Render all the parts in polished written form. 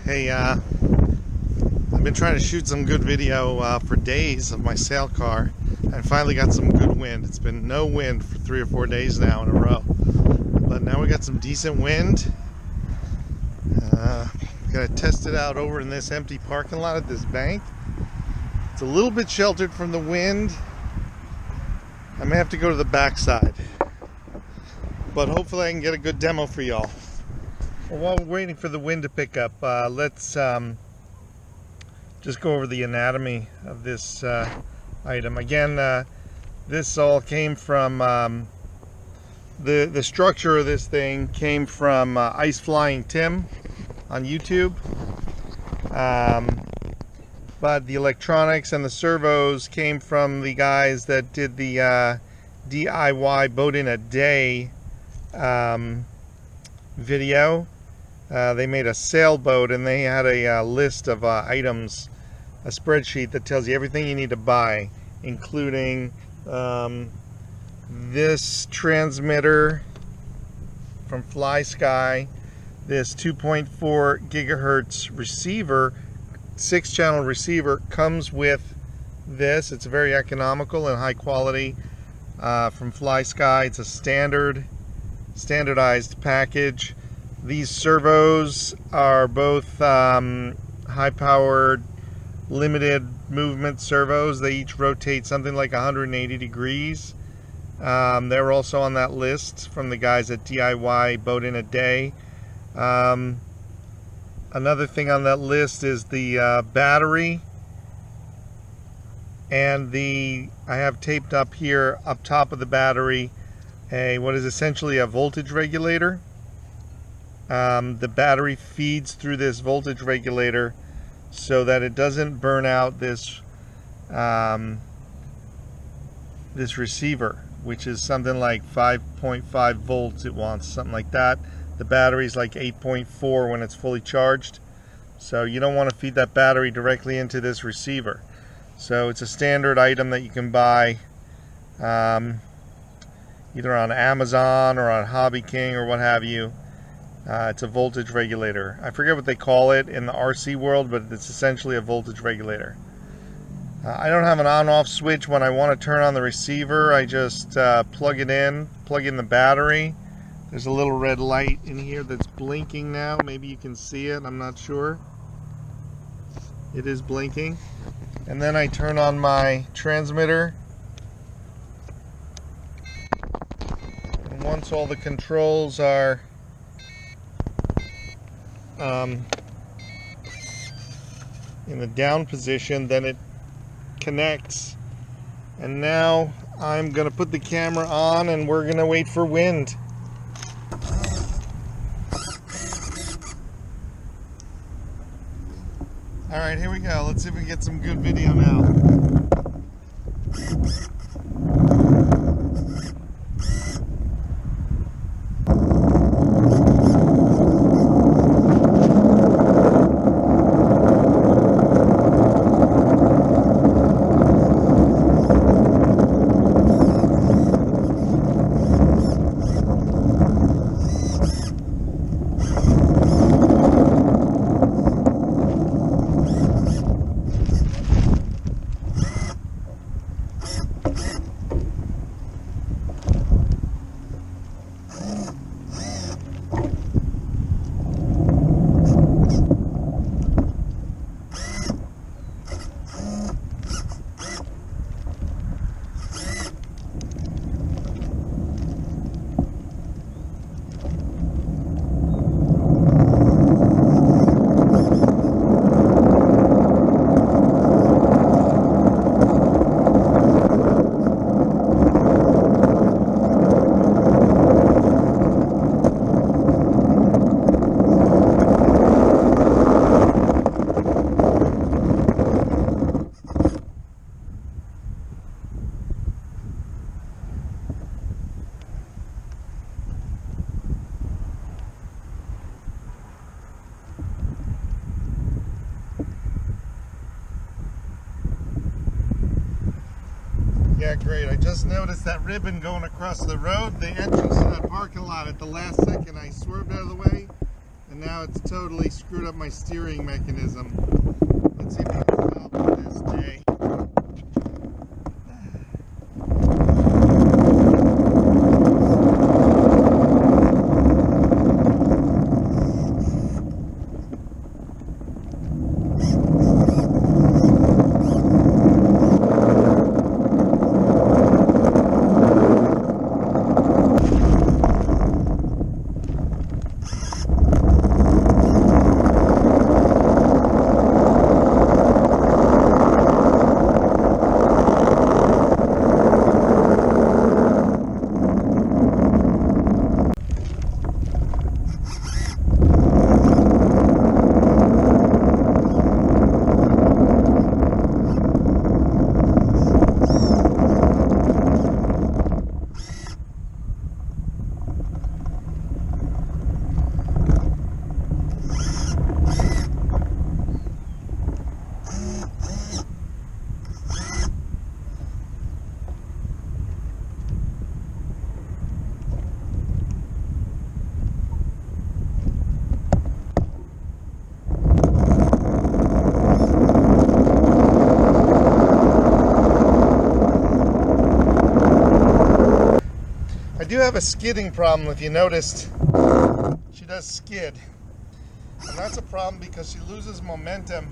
Hey, I've been trying to shoot some good video for days of my sail car, and finally got some good wind. It's been no wind for 3 or 4 days now in a row, but now we got some decent wind. Gonna test it out over in this empty parking lot at this bank. It's a little bit sheltered from the wind. I may have to go to the backside, but hopefully I can get a good demo for y'all. Well, while we're waiting for the wind to pick up, let's just go over the anatomy of this item. Again, this all came from the structure of this thing came from Ice Flying Tim on YouTube, but the electronics and the servos came from the guys that did the DIY boat in a day video. They made a sailboat, and they had a list of items, a spreadsheet that tells you everything you need to buy, including this transmitter from Fly Sky, this 2.4 gigahertz receiver, 6-channel receiver, comes with this. It's very economical and high quality from Fly Sky. It's a standardized package. These servos are both high-powered, limited movement servos. They each rotate something like 180 degrees. They're also on that list from the guys at DIY Boat in a Day. Another thing on that list is the battery, and I have taped up here, up top of the battery, what is essentially a voltage regulator. The battery feeds through this voltage regulator so that it doesn't burn out this this receiver, which is something like 5.5 volts it wants, something like that. The battery's like 8.4 when it's fully charged, so you don't want to feed that battery directly into this receiver. So it's a standard item that you can buy either on Amazon or on Hobby King or what have you. It's a voltage regulator. I forget what they call it in the RC world, but it's essentially a voltage regulator. I don't have an on-off switch when I want to turn on the receiver. I just plug in the battery. There's a little red light in here that's blinking now. Maybe you can see it, I'm not sure. It is blinking. And then I turn on my transmitter. And once all the controls are in the down position, then it connects, and now I'm gonna put the camera on and we're gonna wait for wind. All right, here we go. Let's see if we can get some good video now. Yeah, great. I just noticed that ribbon going across the road, the entrance to that parking lot. At the last second, I swerved out of the way, And now it's totally screwed up my steering mechanism. Let's see if I can help with this day. I do have a skidding problem. If you noticed, she does skid. And that's a problem because she loses momentum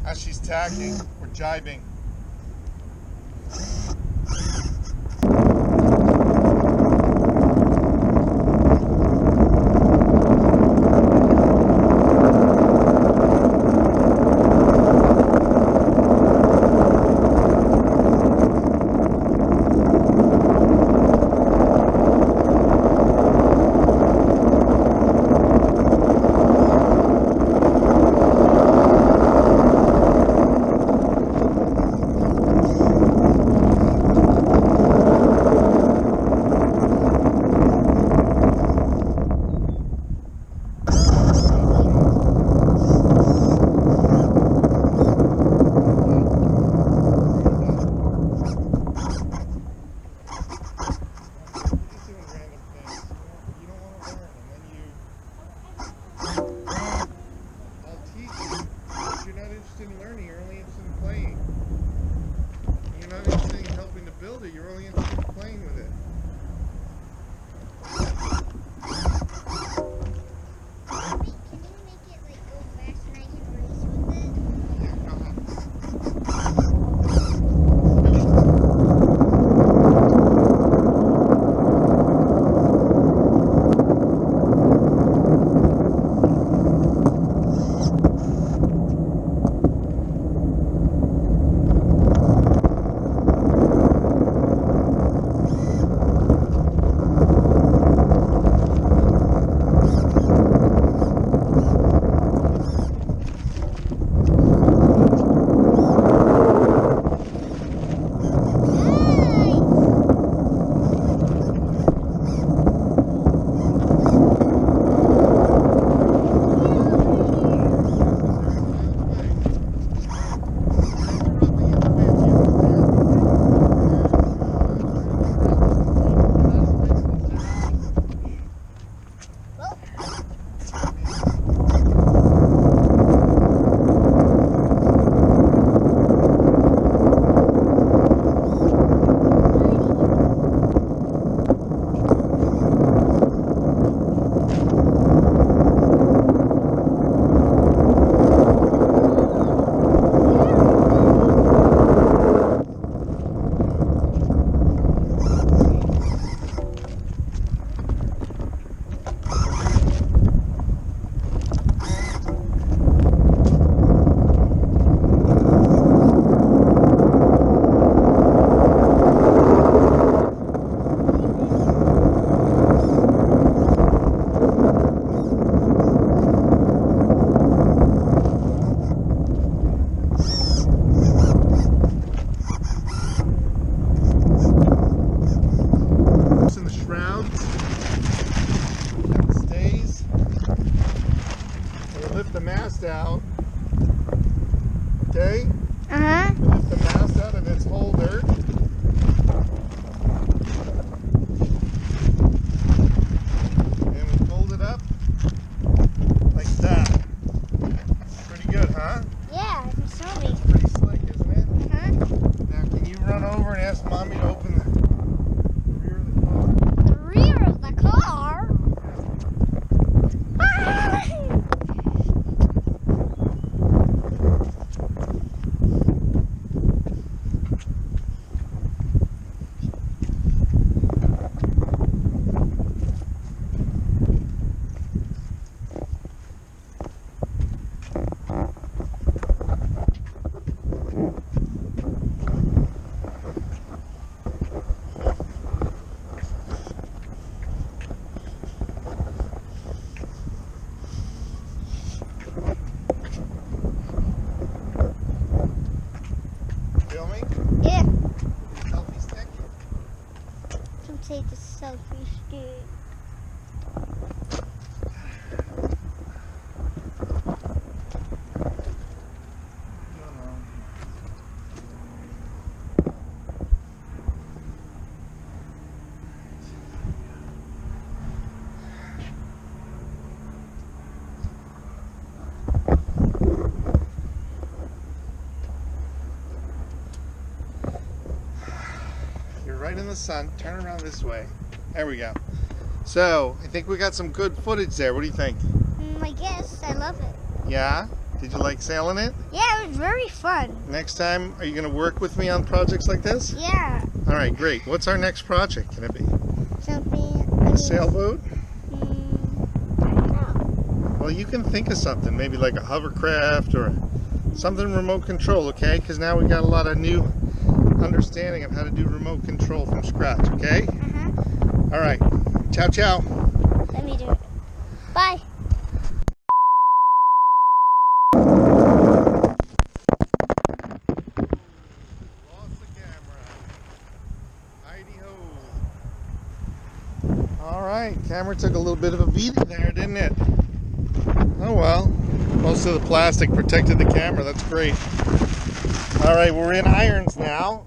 as she's tacking or jibing. In learning, you're only interested in playing. You're not interested in helping to build it, you're only interested in playing with it. Can you make it like go fast and I can race with it? Yeah, mast out. Okay? Lift the mast out of its holder. And we fold it up. in the sun. Turn around this way. There we go. So, I think we got some good footage there. What do you think? I guess. I love it. Yeah? Did you like sailing it? Yeah, it was very fun. Next time, are you going to work with me on projects like this? Yeah. All right, great. What's our next project? Can it be Something. a sailboat? I don't know. Well, you can think of something. Maybe like a hovercraft or something remote control, okay? Because now we got a lot of new understanding of how to do remote control from scratch, okay? All right. Ciao, ciao. Let me do it. Bye. Alright, camera took a little bit of a beating there, didn't it? Oh well, most of the plastic protected the camera, that's great. Alright, we're in irons now.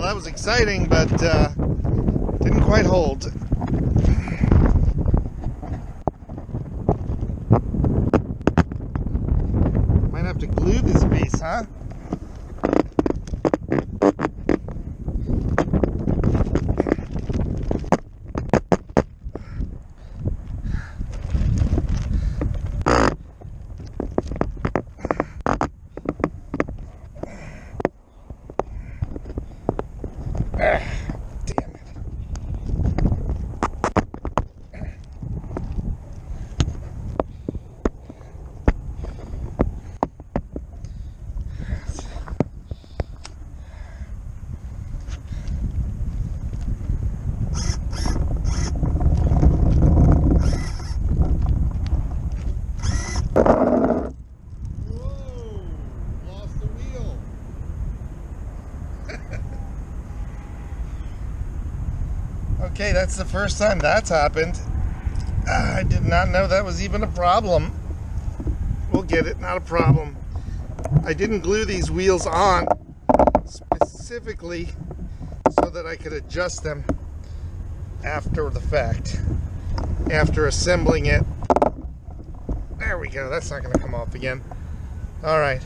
That was exciting, but didn't quite hold. Might have to glue this piece, huh? Damn it. Whoa, lost the wheel. Okay, that's the first time that's happened. I did not know that was even a problem. We'll get it, not a problem. I didn't glue these wheels on specifically so that I could adjust them after the fact. After assembling it. There we go, that's not going to come off again. All right.